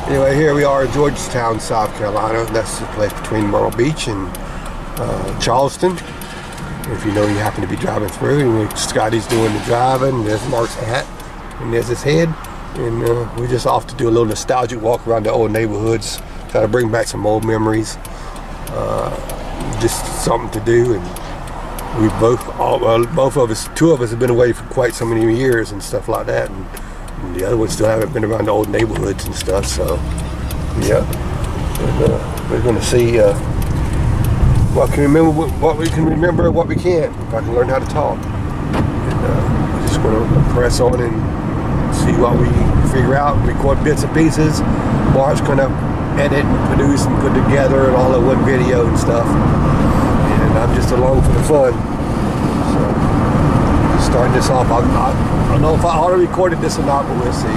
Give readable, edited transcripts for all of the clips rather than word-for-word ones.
Anyway, here we are in Georgetown, South Carolina. That's the place between Myrtle Beach and Charleston. If you know, you happen to be driving through, and Scotty's doing the driving. There's Mark's hat, and there's his head, and we're just off to do a little nostalgic walk around the old neighborhoods, try to bring back some old memories. Just something to do, and we both of us, two of us have been away for quite so many years and stuff like that, and the other ones still haven't been around the old neighborhoods and stuff. So, yeah, and, we're going to see what we can remember, what we can't. If I can learn how to talk, and we're just going to press on and see what we figure out. Record bits and pieces. Mark's going to edit and produce and put together and all in one video and stuff. And I'm just along for the fun. So, just starting this off. I don't know if I already recorded this or not, but we'll see.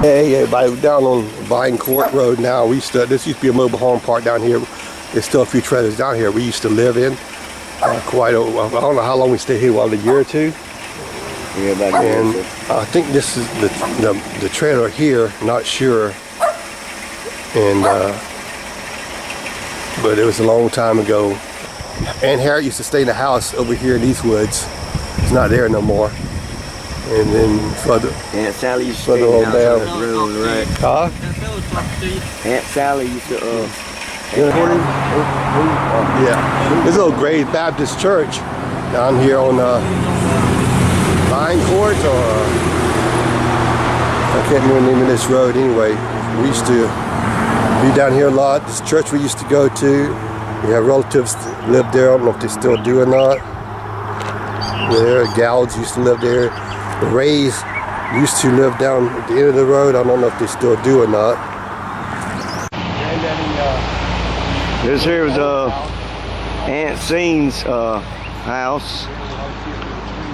Hey everybody, down on Vine Court Road now. This used to be a mobile home park down here. There's still a few trailers down here we used to live in. I don't know how long we stayed here, a year or two. Yeah, about a year or two. I think this is the trailer here, not sure. And but it was a long time ago. Aunt Harriet used to stay in the house over here in these woods. It's not there no more. And then further, Aunt Sally used to stay in the house on that road, right? Huh? Aunt Sally used to, yeah. This little Grace Baptist Church down here on Vine Court, or I can't remember the name of this road anyway. We used to be down here a lot. This church we used to go to. We have relatives that live there. I don't know if they still do or not. There, Gals used to live there. The Rays used to live down at the end of the road. I don't know if they still do or not. This here was Aunt Scene's house.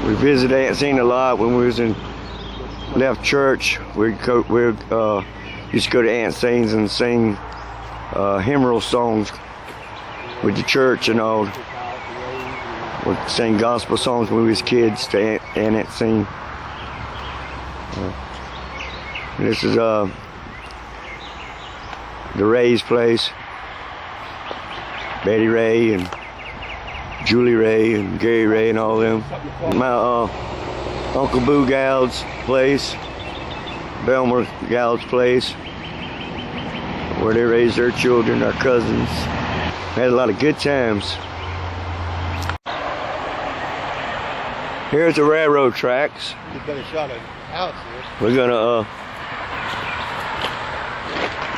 We visited Aunt Scene a lot when we was left church. We used to go to Aunt Scene's and sing hymnal songs with the church and all. We'd sing gospel songs when we was kids to Aunt Scene. This is the Ray's place. Betty Ray and Julie Ray and Gary Ray and all them. My Uncle Boo Gald's place, Belmer Gald's place, where they raised their children, our cousins. We had a lot of good times. Here's the railroad tracks. We're gonna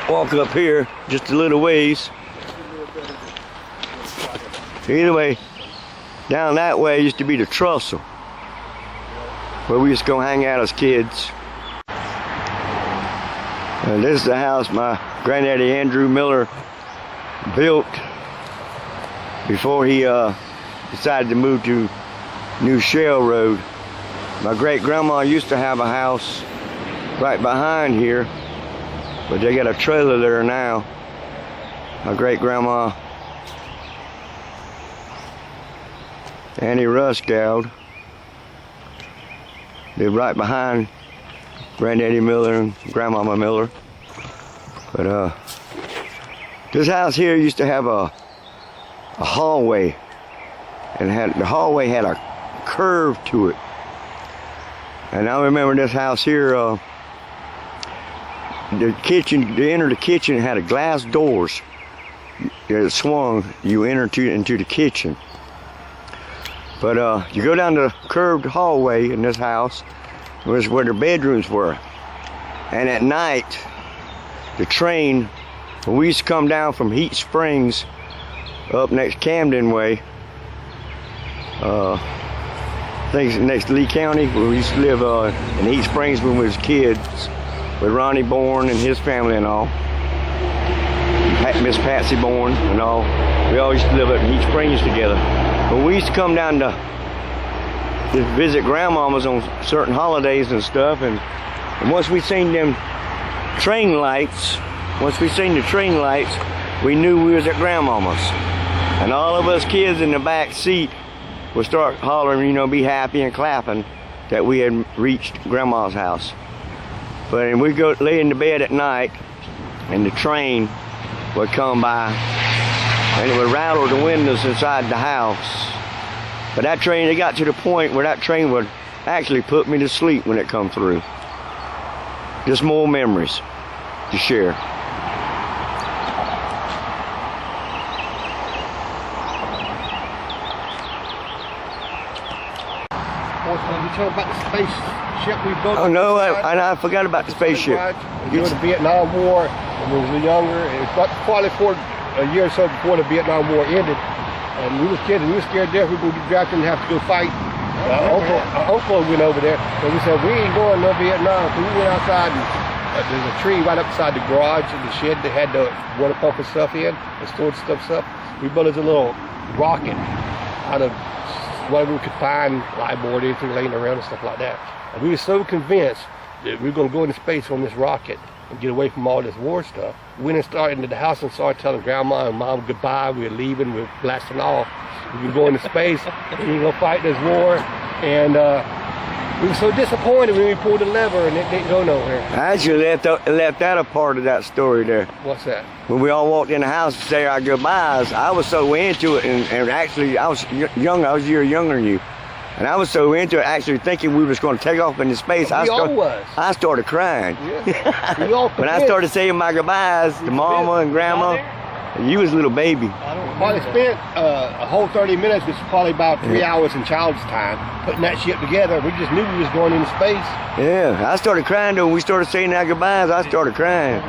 walk up here just a little ways. Either way, down that way used to be the trestle, where we used to go hang out as kids. And this is the house my granddaddy Andrew Miller built before he decided to move to New Shell Road. My great grandma used to have a house right behind here, but they got a trailer there now. My great grandma Annie Russ Gald lived right behind Granddaddy Miller and Grandmama Miller. But this house here used to have a hallway, and the hallway had a curve to it. And I remember this house here, the kitchen, to enter the kitchen, had a glass doors. It swung, you enter into the kitchen. But you go down the curved hallway in this house, was where the bedrooms were. And at night, the train, when we used to come down from Heat Springs up next Camden way, I think it's next Lee County, where we used to live in Heat Springs when we was kids, with Ronnie Bourne and his family and all. Miss Patsy Bourne and all. We all used to live up in Heat Springs together. But we used to come down to visit grandmamas on certain holidays and stuff, and once we seen them train lights, we knew we was at grandmama's. And all of us kids in the back seat would start hollering, be happy and clapping that we had reached grandma's house. But we'd go lay in the bed at night, and the train would come by, and it would rattle the windows inside the house. But that train, it got to the point where that train would actually put me to sleep when it come through. Just more memories to share. You tell about the spaceship we built? Oh no, I forgot about the spaceship. During the Vietnam War, when we were younger, it was probably a year or so before the Vietnam War ended. And we were kids, and we were scared death. We were going to be drafted and have to go fight. Our uncle went over there, and we said, we ain't going to Vietnam. So we went outside, and there's a tree right upside the garage of the shed that had the water pump and stuff in, and stored stuff. We built us a little rocket out of whatever we could find, live-board, anything laying around and stuff like that. And we were so convinced that we were going to go into space on this rocket and get away from all this war stuff. We went and started into the house and started telling Grandma and Mom goodbye. We were leaving, we were blasting off. We were going to space, we were going to fight this war. And we were so disappointed when we pulled the lever and it didn't go nowhere. I actually left out a part of that story there. What's that? When we all walked in the house to say our goodbyes, I was so into it, and actually I was young. I was a year younger than you. And I was so into it, actually thinking we was going to take off into space. I started crying. Yeah. We all when I started saying my goodbyes to Mama and Grandma, you was a little baby. Probably spent a whole 30 minutes, which was probably about 3 hours in child's time, putting that ship together. We just knew we was going into space. Yeah, I started crying though. When we started saying our goodbyes, I started crying.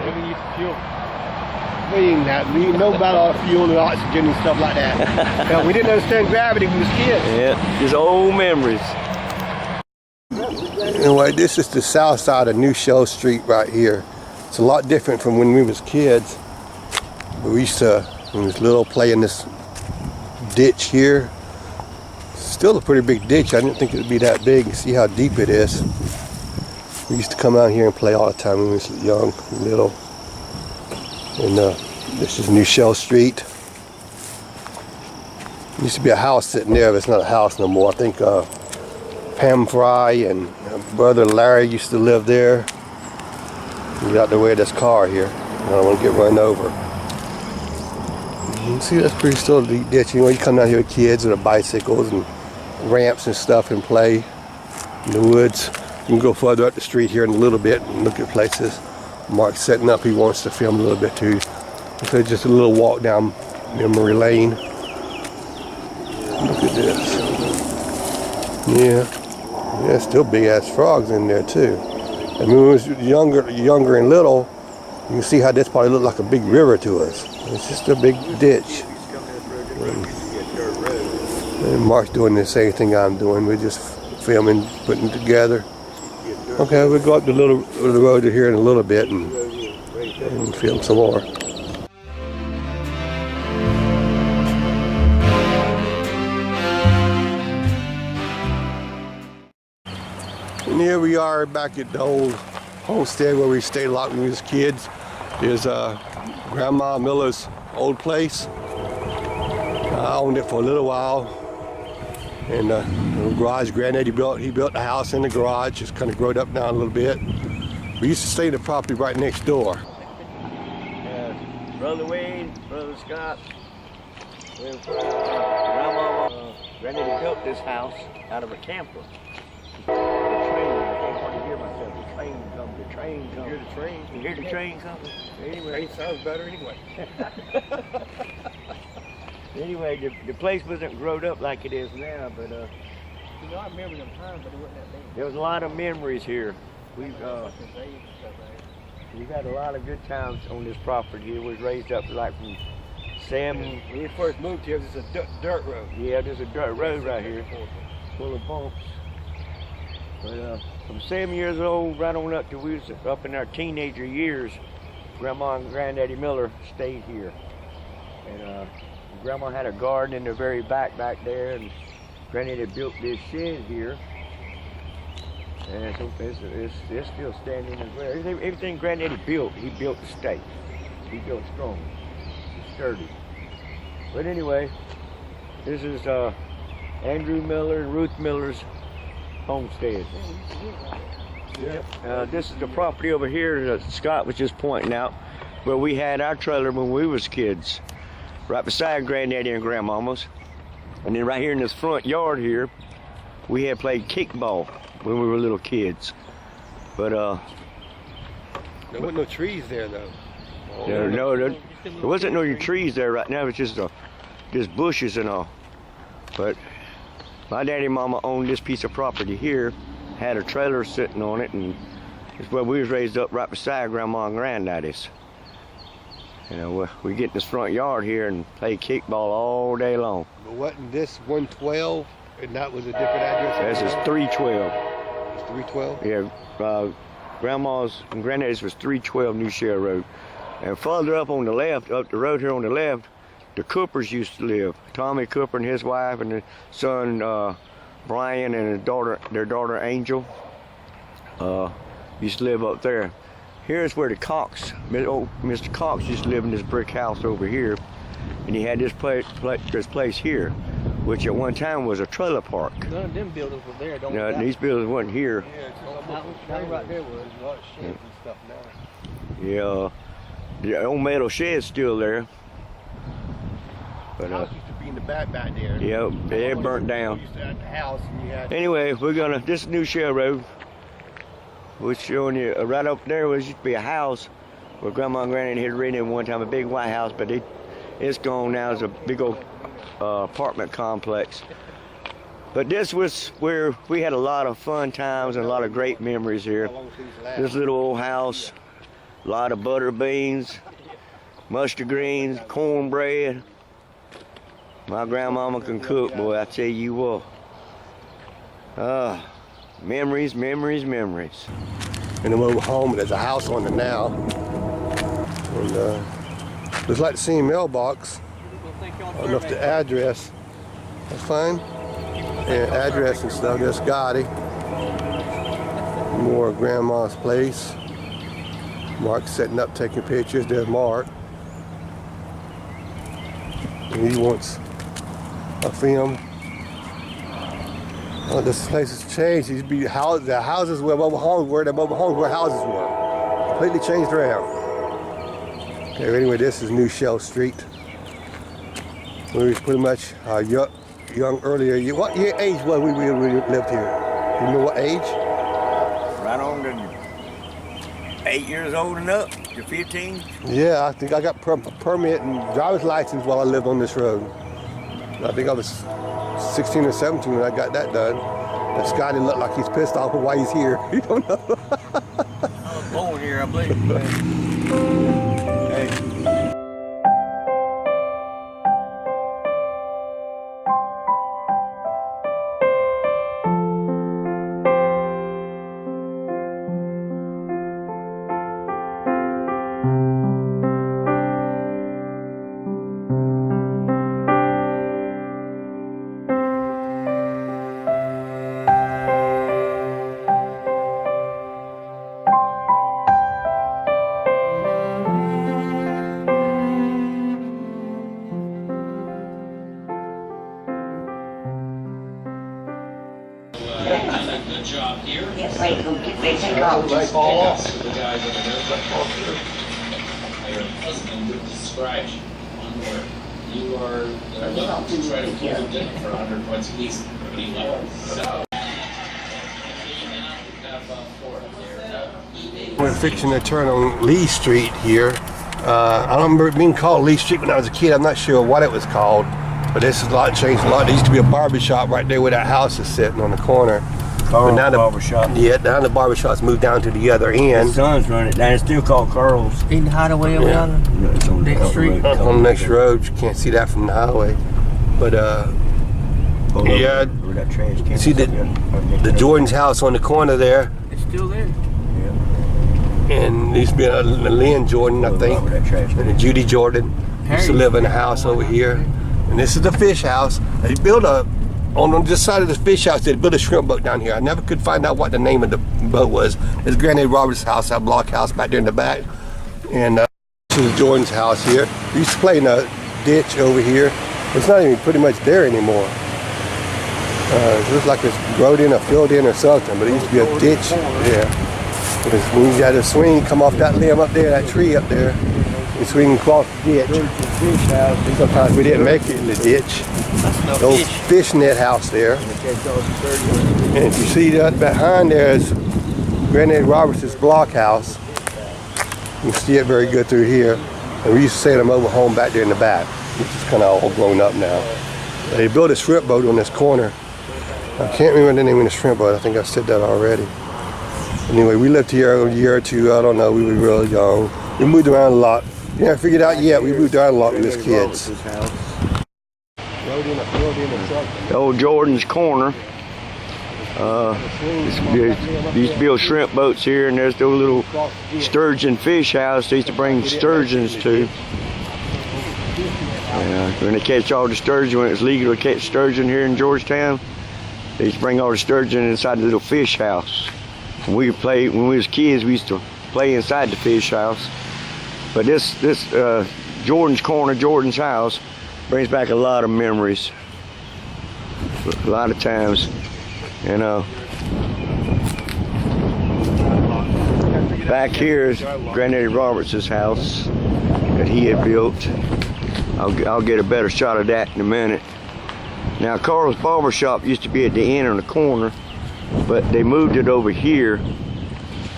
We didn't know about all the fuel and oxygen and stuff like that. Now, we didn't understand gravity when we was kids. Yeah, just old memories. Anyway, this is the south side of New Shell Street right here. It's a lot different from when we was kids. We used to, when we was little, play in this ditch here. Still a pretty big ditch. I didn't think it would be that big. See how deep it is. We used to come out here and play all the time when we was young, little. And this is New Shell Street. There used to be a house sitting there, but it's not a house no more. I think Pam Fry and brother Larry used to live there. We got the way of this car here. I don't want to get run over. You can see that's pretty still a deep ditch. You know, you come down here with kids with bicycles and ramps and stuff and play in the woods. You can go further up the street here in a little bit and look at places. Mark's setting up, he wants to film a little bit too. So just a little walk down memory lane. Look at this. Yeah, still big ass frogs in there too. And when we was younger and little, you can see how this probably looked like a big river to us. It's just a big ditch. And Mark's doing the same thing I'm doing. We're just filming, putting it together. Okay, we'll go up the road here in a little bit and film some more. And here we are back at the old homestead where we stayed a lot when we was kids. There's Grandma Miller's old place. I owned it for a little while. And the garage Granddaddy built, he built the house in the garage, just kind of growed up down a little bit. We used to stay in the property right next door. Brother Wayne, Brother Scott, Grandma, Granddaddy built this house out of a camper. The train, I can't hardly hear myself. The train comes. You hear the train? You hear the train coming? Anyway. Train sounds better anyway. Anyway, the place wasn't growed up like it is now, but you know, I remember them times, but it wasn't that big. there was a lot of memories here. We've had a lot of good times on this property. It was raised up like from Sam. When we first moved here, this is a dirt road. Yeah, there's a dirt road right here, full of bumps. But from 7 years old right on up to we was up in our teenager years, Grandma and Granddaddy Miller stayed here. And Grandma had a garden in the very back there, and Granddaddy built this shed here. And so it's still standing as well. Everything Granddaddy built, he built to stay. He built strong, sturdy. But anyway, this is Andrew Miller and Ruth Miller's homestead. This is the property over here that Scott was just pointing out. where we had our trailer when we was kids, right beside Granddaddy and Grandmama's. And then right here in this front yard here, we had played kickball when we were little kids. But there wasn't no trees there though. there wasn't no trees there right now. It's just bushes and all. But my daddy and mama owned this piece of property here, had a trailer sitting on it, and it's where we was raised up right beside Grandma and Granddaddy's. You know, we get in this front yard here and play kickball all day long. But wasn't this 112 and that was a different address? This is 312. It's 312? Yeah, Grandma's and Granddaddy's was 312 New Shell Road. And further up on the left, up the road here on the left, the Coopers used to live. Tommy Cooper and his wife and his son Brian and their daughter Angel used to live up there. Here's where the Cox, Mr. Cox used to live in this brick house over here, and he had this place here, which at one time was a trailer park. None of them buildings were there, don't No, these buildings wasn't here. That right there was. A lot of sheds and stuff now. Yeah, the old metal shed's still there. But The house used to be in the back there. yeah, they burnt down. You used to have the house and you had... Anyway, this is New Shell Road. We're showing you right up there used to be a house where Grandma and Granny had rented one time, a big white house, but it's gone now. It's a big old apartment complex. But this was where we had a lot of fun times and a lot of great memories here. This little old house, a lot of butter beans, mustard greens, cornbread. My grandmama can cook, boy, I tell you what. Memories, memories, memories. In the mobile home, there's a house on it now. And looks like the same mailbox. I don't know if the address. That's fine. And address and stuff. There's Scotty. More of Grandma's place. Mark's setting up, taking pictures. There's Mark. And he wants a film. This place has changed. It used to be the houses where mobile homes were. The mobile homes where houses were. Completely changed around. Okay, anyway, this is New Shell Street. We was pretty much young earlier. What year age was we lived here? You know what age? Right on to 8 years old and up to 15. Yeah, I think I got permit and driver's license while I lived on this road. I think I was 16 or 17 when I got that done. And Scotty looked like he's pissed off with why he's here. You don't know. I was born here, I believe. Hey. Good job here. Yes, they take off. Fall off. The guys over there. Your husband describes you. One word. You are looking to try to pull the dinner for 100 points apiece. What do you want? So. We're fixing to turn on Lee Street here. I don't remember it being called Lee Street when I was a kid. I'm not sure what it was called, but this is changed a lot. There used to be a barber shop right there where that house is sitting on the corner. Carl's now barbershop. Yeah, now the barbershop's moved down to the other end. His son's running it down. It's still called Carl's. In the hideaway over yonder? No, it's on Next street? On the next road, you can't see that from the highway. But yeah, Where that trash can. see the Jordan's house on the corner there, It's still there. and there used to be a Lynn Jordan, I think, and a Judy Jordan used to live in a house over here. And this is the fish house. They built on this side of the fish house, they built a shrimp boat down here. I never could find out what the name of the boat was. It's Granddaddy Robert's house, that block house back there in the back. And this is Jordan's house here. We used to play in a ditch over here. It's not even pretty much there anymore. It looks like it's growed in or filled in or something, but it used to be a ditch. Yeah. When you had a swing come off that limb up there, that tree up there, so we can cross the ditch. Sometimes we didn't make it in the ditch. The old fish net house there. And if you see that behind there is Granddaddy Roberts' block house. You can see it very good through here. And we used to stay in a mobile home back there in the back, which is kind of all grown up now. They built a shrimp boat on this corner. I can't remember the name of the shrimp boat. I think I said that already. Anyway, we lived here a year or two. I don't know. We were real young. We moved around a lot. You know, I figured out yet. We moved around a lot with kids. The old Jordan's Corner. Used to build shrimp boats here, and there's the little sturgeon fish house they used to bring sturgeons to. When they catch all the sturgeon, when it was legal to catch sturgeon here in Georgetown, they used to bring all the sturgeon inside the little fish house. When we was kids, we used to play inside the fish house. But this Jordan's Corner, Jordan's house, brings back a lot of memories. A lot of times. And back here is Granddaddy Roberts' house that he had built. I'll get a better shot of that in a minute. Now Carl's barber shop used to be at the end on the corner, but they moved it over here,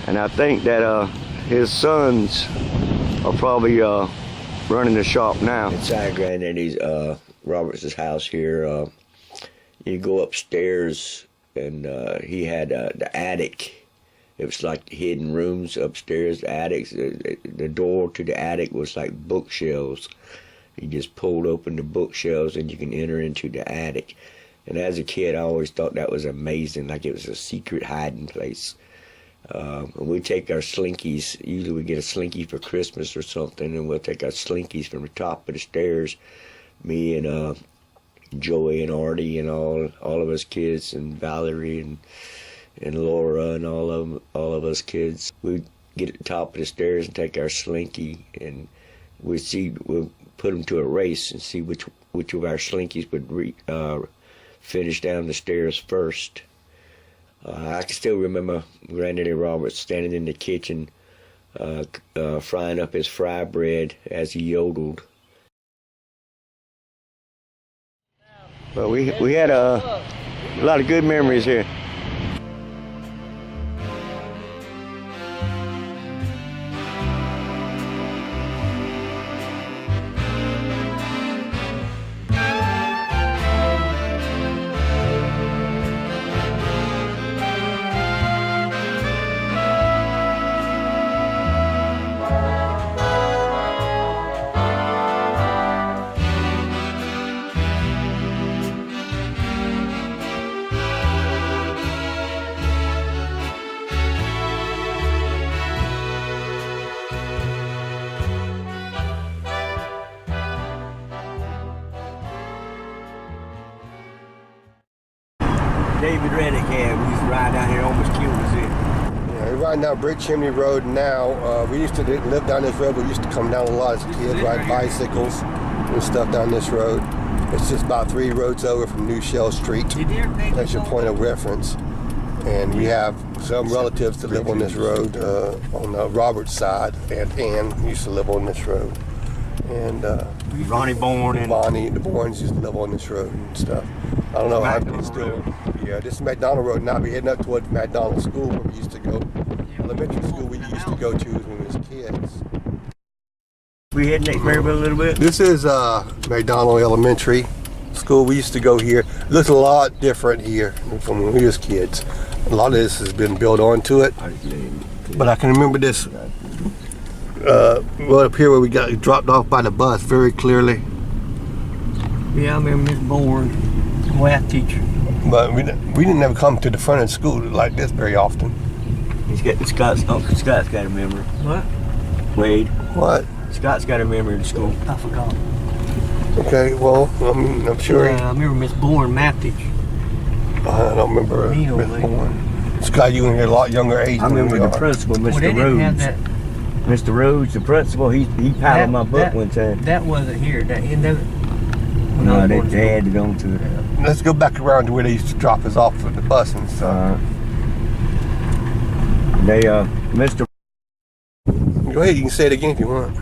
and I think that his sons are probably running the shop now. Inside Granddaddy Roberts' house here, you go upstairs, and he had the attic. It was like hidden rooms upstairs, the attics. The door to the attic was like bookshelves. You just pulled open the bookshelves and you can enter into the attic. And as a kid, I always thought that was amazing, like it was a secret hiding place. We take our slinkies. Usually we get a slinky for Christmas or something, and we'll take our slinkies from the top of the stairs. Me and Joey and Artie and all of us kids, and Valerie and Laura and all of us kids. We'd get at the top of the stairs and take our slinky, and we'll put them to a race and see which of our slinkies would finish down the stairs first. I can still remember Granddaddy Roberts standing in the kitchen frying up his fry bread as he yodeled. But we had a lot of good memories here. David Reddick had. We used to ride down here, almost killed us in. Yeah, we're riding down Brick Chimney Road now. We used to live down this road, but we used to come down a lot as kids, ride bicycles and stuff down this road. It's just about 3 roads over from New Shell Street. That's your point of reference. And we have some relatives that live on this road on the Roberts side, and Ann used to live on this road. And Ronnie Bourne and Bonnie, the Bournes used to live on this road and stuff. I don't know how it's still. Yeah, this is McDonald Road now. We're heading up towards McDonald School where we used to go. Elementary school we used to go to when we was kids. We heading next Maryville a little bit. This is McDonald Elementary School. We used to go here. It looks a lot different here from when we was kids. A lot of this has been built onto it. But I can remember this right up here where we got dropped off by the bus very clearly. Yeah, I remember Miss Bourne, math teacher. But we didn't ever come to the front of the school like this very often. Uncle Scott's got a memory. What? Wade. What? Scott's got a memory of the school. I forgot. Okay, well, I'm sure. Yeah, I remember Miss Bourne, math teacher. I don't remember Miss Bourne. Scott, you were a lot younger age. I remember the principal, Mr. Well, they didn't have Rhodes. that. Mr. Rhodes, the principal, he paddled my book one time. That wasn't here. No, they added on to it. Let's go back around to where they used to drop us off at the bus and stuff. Mr. Go ahead, you can say it again if you want.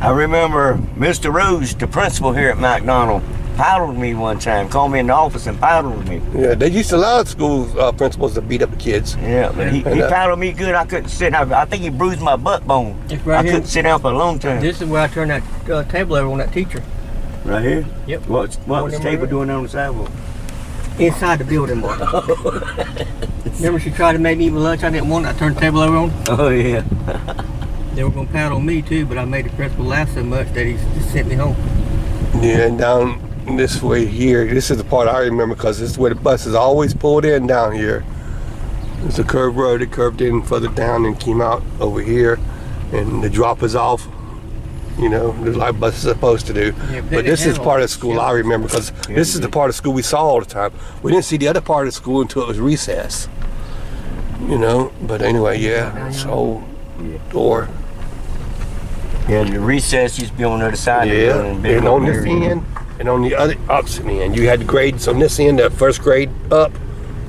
I remember Mr. Rouge, the principal here at McDonald, paddled me one time, called me in the office and paddled me. Yeah, they used to allow school principals to beat up the kids. Yeah, but he paddled me good. I couldn't sit down. I think he bruised my butt bone. It's right I here. couldn't sit down for a long time. This is where I turned that table over on that teacher. Right here? Yep. What was the table doing on the sidewalk? Inside the building, Mark. Remember she tried to make me eat my lunch? I didn't want it. I turned the table over on her. Oh, yeah. They were going to paddle me too, but I made the principal laugh so much that he just sent me home. Yeah, and down this way here, this is the part I remember because this is where the buses always pulled in down here. It's a curved road. It curved in further down and came out over here, and the drop is off. You know, like buses are supposed to do. Yeah, But this is part of school I remember because this is the part of school we saw all the time. We didn't see the other part of school until it was recess. You know, but anyway, yeah, this whole door. Yeah, the recess used to be on the other side of the Yeah, building. and on this end, and on the other opposite end, you had the grades on this end, the first grade up,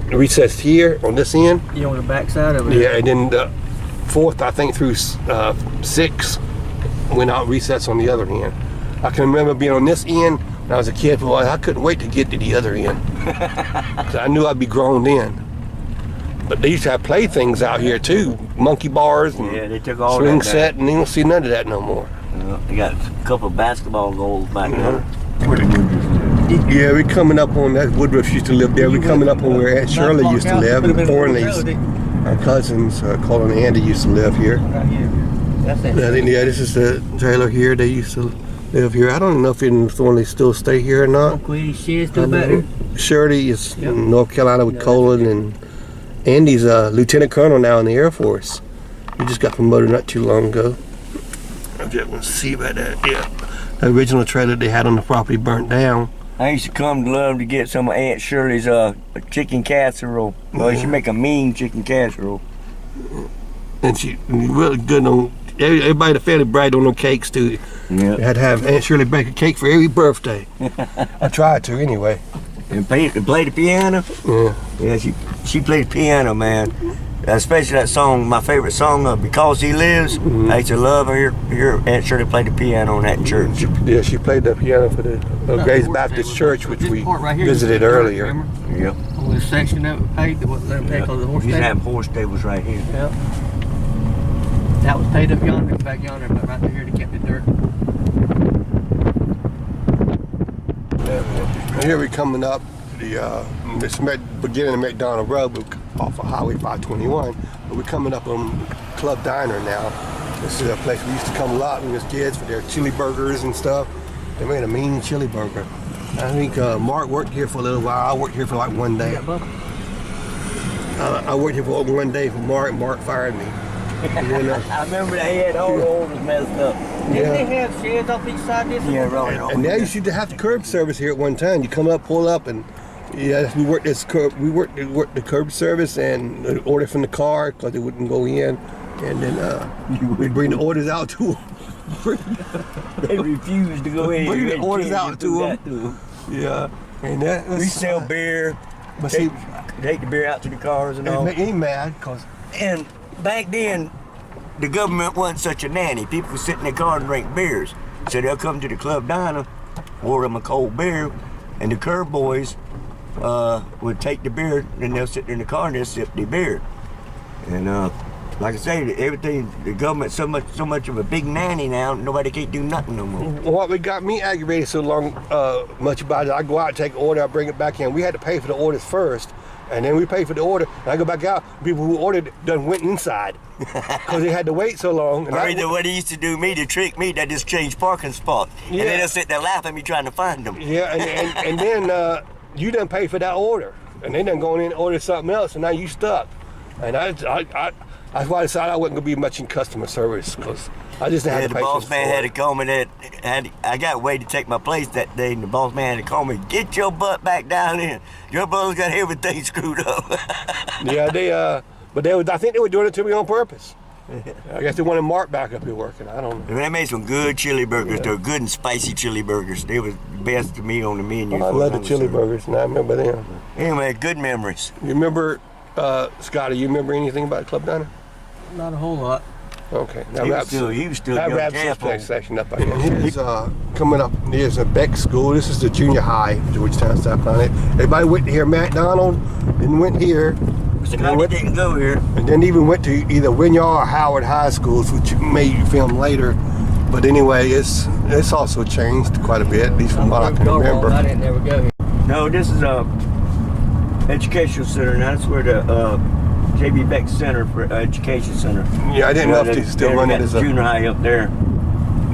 recessed here on this end. You on the back side of it? Yeah, and then the fourth, I think through 6, went out recess on the other end. I can remember being on this end when I was a kid, but I couldn't wait to get to the other end. 'Cause I knew I'd be grown then. But they used to have playthings out here too, monkey bars and Yeah, they took all swing that set, and you don't see none of that no more. They got a couple of basketball goals back there. Yeah, we coming up on that. Woodruff used to live there. We coming up on where Aunt Shirley used to live, and the Thornleys. Our cousins, Colin and Andy, used to live here. Right here. That's it. I think, yeah, this is the trailer here. They used to live here. I don't know if any of the Thornleys still stay here or not. Queen's shed still back there? Shirley is Yep. in North Carolina with Colin, and Andy's a lieutenant colonel now in the Air Force. He just got promoted not too long ago. I just want to see about that. Yeah, the original trailer they had on the property burnt down. I used to come to love to get some of Aunt Shirley's chicken casserole. Well, she make a mean chicken casserole. And she really good on everybody in the family bragged on them cakes too. Yeah. You had to have Aunt Shirley bake a cake for every birthday. I tried to anyway. And play the piano. Yeah. Yeah, she played piano, man. Especially that song, my favorite song, "Because He Lives." I used to love her. Hear Aunt Shirley play the piano in that church. Yeah, she played the piano for the Grace Baptist Church, which we visited earlier. Yep. On this section of it paved, that wasn't let them take on the horse We used to have stable. horse stables right here. Yep. That was paved up yonder, back yonder, but right here they kept the dirt. Here we coming up this beginning of McDonald Road off of Highway 521, but we're coming up on Club Diner now. This is a place we used to come a lot when we was kids for their chili burgers and stuff. They made a mean chili burger. I think Mark worked here for a little while. I worked here for like one day. I worked here for one day for Mark, and Mark fired me. And then, I remember they had all the orders messed up. Didn't they have sheds off each side of this? Yeah, right. and they used to have the curb service here at one time. You come up, pull up, and yeah, we worked this curb. We worked the curb service and order from the car because they wouldn't go in, and then we bring the orders out to them. They refused to go in. Bring the You orders can't out do to that them. Yeah, and that was, We sell beer. But see, Take the beer out to the cars and it all. made me mad because And back then, the government wasn't such a nanny. People could sit in their car and drink beers. So they'll come to the club diner, order them a cold beer, and the curb boys would take the beer, and they'll sit there in the car and they'll sip their beer. And like I say, everything, the government's so much of a big nanny now, nobody can't do nothing no more. what got me aggravated so much about it, I go out and take an order, I bring it back in. We had to pay for the orders first, and then we pay for the order, and I go back out. People who ordered done went inside because they had to wait so long. And What he used to do me to trick me, they just change parking spot. And then they'll sit there laughing at me trying to find them. Yeah, and then you done pay for that order, and they done gone in and ordered something else, and now you stuck. And that's why I decided I wasn't gonna be much in customer service because I just didn't have The the patience boss man for had to it. call me I got way to take my place that day, and the boss man had to call me, "Get your butt back down in. Your brother's got everything screwed up." Yeah, I think they were doing it to me on purpose. I guess they wanted Mark back up here working. I don't know. They made some good chili burgers. They were good and spicy chili burgers. They was the best to me on the menu. I for love the customer chili service. burgers, and I remember them. Anyway, good memories. You remember, Scotty? You remember anything about Club Diner? Not a whole lot. Okay. Now He was still that young wraps this tadpole. next section up. I guess. Here's coming up. Here's a Beck School. This is the junior high, Georgetown South Planet. Everybody went here. McDonald, then went here. Mr. Cody didn't go here. And then even went to either Winyard or Howard High Schools, which may film later. But anyway, it's also changed quite a bit, at least from what I can remember. I didn't ever go here. No, this is a educational center. Now that's where the J.B. Beck Center for Education Center. Yeah, I didn't know if they still run it as a junior high up there.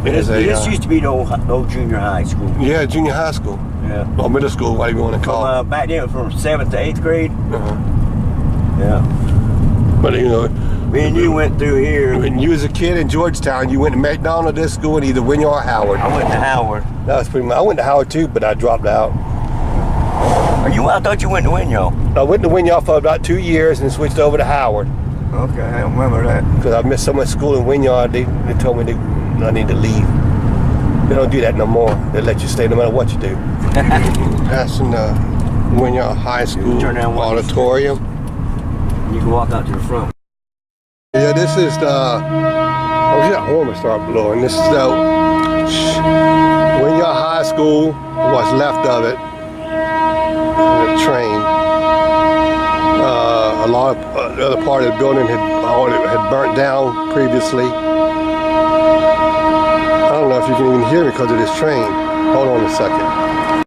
This used to be the old junior high school. Yeah, junior high school. Yeah. Or middle school, whatever you want to call it. Back then, from 7th to 8th grade. Yeah. But you know, Me and you went through here. when you was a kid in Georgetown, you went to McDonald this school and either Winyard or Howard. I went to Howard. That was pretty much. I went to Howard too, but I dropped out. I thought you went to Winyard. I went to Winyard for about 2 years and switched over to Howard Okay, I don't remember that. because I missed so much school in Winyard. They told me I need to leave. They don't do that no more. They let you stay no matter what you do. Passing the Winyard High School Turn down one. auditorium. You can walk out to the front. Yeah, this is the. Oh, yeah, horn will start blowing. This is the Winyard High School. What's left of it. The train. A lot of the other part of the building had burnt down previously. I don't know if you can even hear me because of this train. Hold on a second.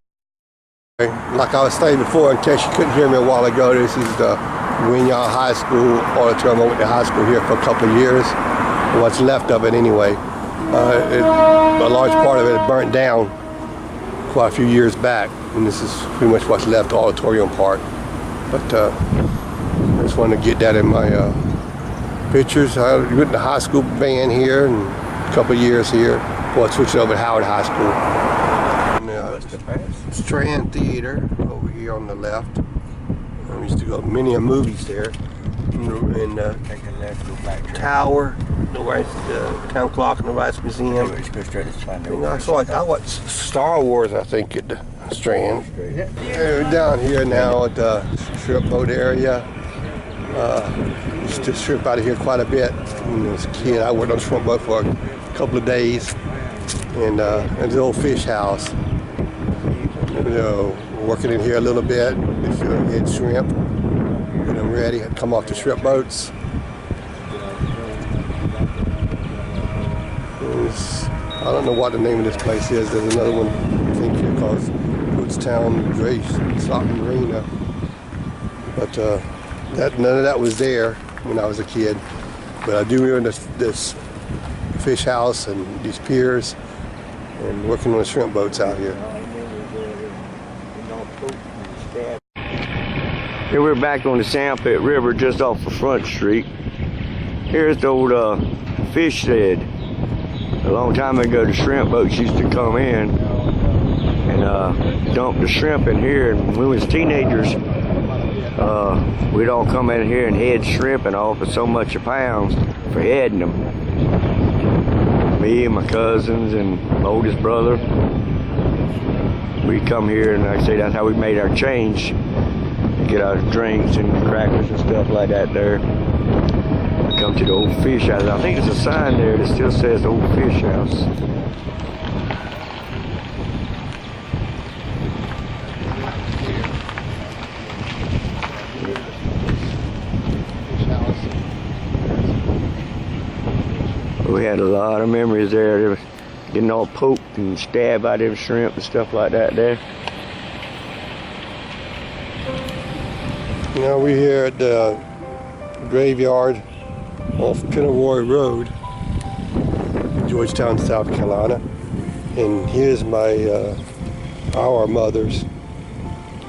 Okay, like I was saying before, in case you couldn't hear me a while ago, this is the Winyard High School auditorium. I went to high school here for a couple of years. What's left of it anyway. A large part of it had burnt down quite a few years back, and this is pretty much what's left, the auditorium part. But I just wanted to get that in my pictures. I went to high school band here and a couple of years here before I switched over to Howard High School. And, Strand Theater over here on the left. I used to go to many movies there. And Tower, the Town Clock and the Rice Museum. And I watched Star Wars, I think, at the Strand. We're down here now at the shrimp boat area. Used to shrimp out of here quite a bit. When I was a kid, I worked on a shrimp boat for a couple of days. And the old fish house. You know, working in here a little bit. If you get shrimp, when I'm ready, I'd come off the shrimp boats. I don't know what the name of this place is. There's another one I think here called Georgetown Slot Marina. But none of that was there when I was a kid. But I do remember this fish house and these piers and working on the shrimp boats out here. Here we're back on the Sandpit River just off of Front Street. Here's the old fish shed. A long time ago, the shrimp boats used to come in and dump the shrimp in here. And when we was teenagers, we'd all come in here and head shrimp and all for so much a pound for heading them. Me and my cousins and my oldest brother. We'd come here and like I say, that's how we made our change. Get our drinks and crackers and stuff like that there. Come to the old fish house. I think there's a sign there that still says the old fish house. We had a lot of memories there. They were getting all poked and stabbed by them shrimp and stuff like that there. Now we're here at the graveyard off Pinnaroy Road, Georgetown, South Carolina. And here's our mother's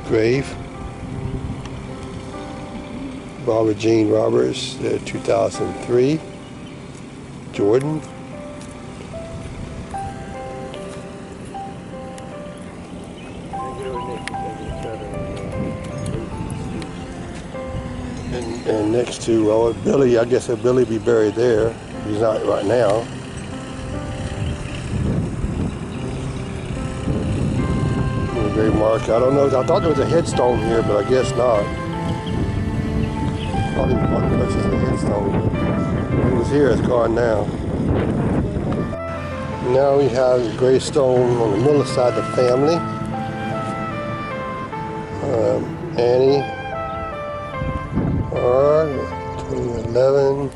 grave. Barbara Jean Roberts, 2003. Jordan. And next to Billy, I guess Billy be buried there. He's not right now. Grave mark. I don't know. I thought there was a headstone here, but I guess not. Probably purchased the headstone. It was here, it's gone now. Now we have the gravestone on the Miller side of the family. Annie R. 2011.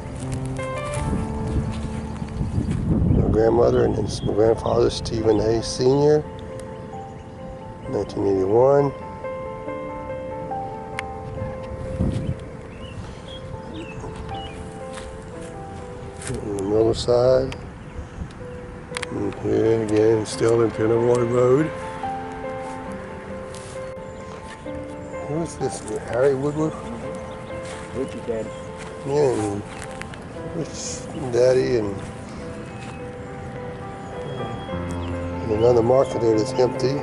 My grandmother and his grandfather Stephen A. Sr. 1981. On the Miller side. And here again, still in Penneroy Road. Who's this? Harry Woodward? Richard Daddy. Yeah, and Rich Daddy and another marker there that's empty.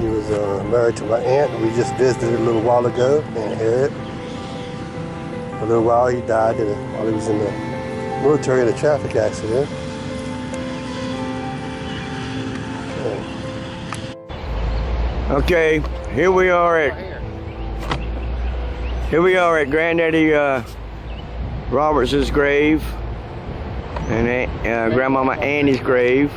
He was married to my aunt. We just visited a little while ago, Aunt Harriet. For a little while he died while he was in the military in a traffic accident. Okay, here we are at Granddaddy Roberts' grave and Grandmama Annie's grave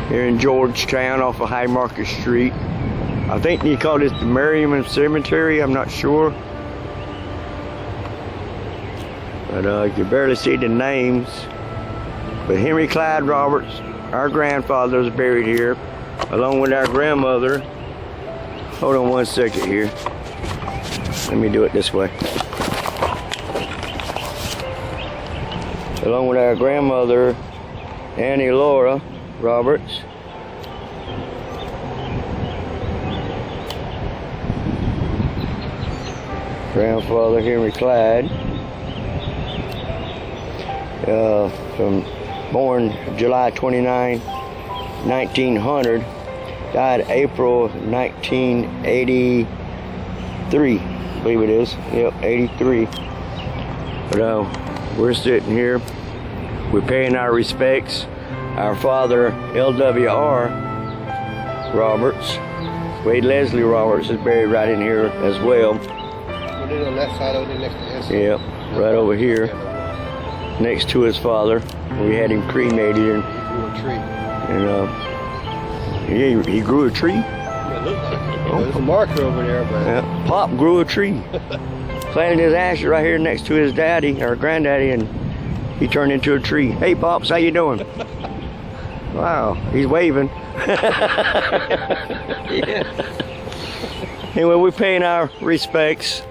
here in Georgetown off of High Market Street. I think you call this the Merriman Cemetery, I'm not sure. But you can barely see the names. But Henry Clyde Roberts, our grandfather, is buried here, along with our grandmother. Hold on one second here. Let me do it this way. Along with our grandmother, Annie Laura Roberts. Grandfather Henry Clyde. Born July 29, 1900. Died April 1983, I believe it is. Yep, 83. But we're sitting here. We're paying our respects. Our father, L.W.R. Roberts, Wade Leslie Roberts, is buried right in here as well. On that side over there next to his. Yep, right over here, next to his father. We had him cremated, and he grew a tree. Yeah, it looked like it. There's a marker over there, but Yeah, Pop grew a tree. Planted his ashes right here next to his daddy, or granddaddy, and he turned into a tree. Hey, Pops, how you doing? Wow, he's waving. Yeah. Anyway, we're paying our respects.